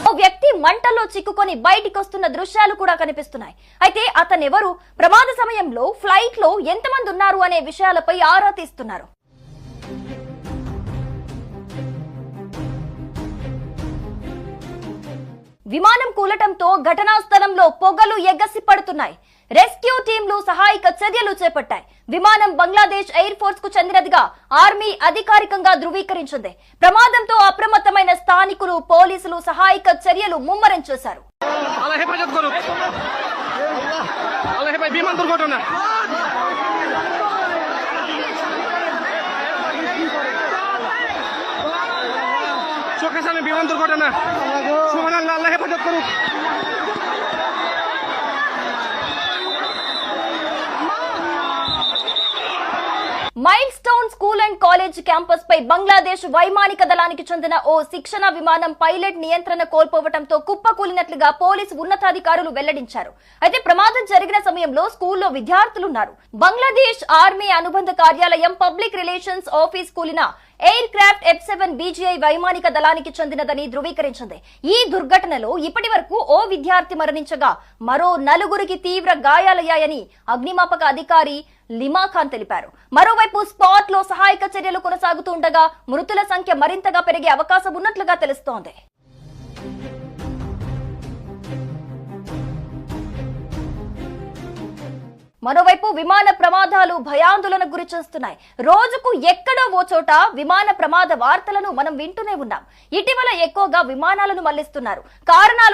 ఓ వ్యక్తి మంటల్లో చిక్కుకొని బయటికి వస్తున్న దృశ్యాలు కూడా కనిపిస్తున్నాయి. అయితే అతనెవరు, ప్రమాద సమయంలో ఫ్లైట్ లో ఎంతమంది ఉన్నారు అనే విషయాలపై ఆరా తీస్తున్నారు. విమానం కూలటంతో ఘటనా స్థలంలో పొగలు ఎగసి పడుతున్నాయి. రెస్క్యూ టీంలు సహాయక చర్యలు చేపట్టాయి. విమానం బంగ్లాదేశ్ ఎయిర్ ఫోర్స్ కు చెందినదిగా ఆర్మీ అధికారికంగా ధృవీకరించింది. ప్రమాదంతో అప్రమత్తమైన స్థానికులు, పోలీసులు సహాయక చర్యలు ముమ్మరం చేశారు. বিমান দুর্ঘটনা সুবহানাল্লাহ, আল্লাহ হেফাজত করুক। Milestone school and college campus పై బంగ్లాదేశ్ వైమానిక దళానికి చెందిన ఓ శిక్షణ విమానం పైలట్ నియంత్రణ కోల్పోవడంతో కుప్పకూలినట్లుగా పోలీసు ఉన్నతాధికారులు వెల్లడించారు. అయితే ప్రమాదం జరిగిన సమయంలో స్కూల్లో విద్యార్థులున్నారు. బంగ్లాదేశ్ ఆర్మీ అనుబంధ కార్యాలయం పబ్లిక్ రిలేషన్స్ ఆఫీస్ కూలిన ఎయిర్ క్రాఫ్ట్ F-7 BGI వైమానిక దళానికి చెందినదని ధృవీకరించింది. ఈ దుర్ఘటనలో ఇప్పటి వరకు ఓ విద్యార్థి మరణించగా మరో 4గురికి తీవ్ర గాయాలయ్యాయని అగ్నిమాపక అధికారి లిమా ఖాన్ తెలిపారు. మరోవైపు స్పాట్ లో సహాయక చర్యలు కొనసాగుతుండగా మృతుల సంఖ్య మరింతగా పెరిగే అవకాశం ఉన్నట్లుగా తెలుస్తోంది. మరోవైపు విమాన ప్రమాదాలు భయాందోళనకు గురి చేస్తున్నాయి. రోజుకు ఎక్కడో ఓ చోట విమాన ప్రమాద వార్తలను మనం వింటూనే ఉన్నాం. ఇటీవల ఎక్కువగా విమానాలను మళ్లిస్తున్నారు. కారణాలు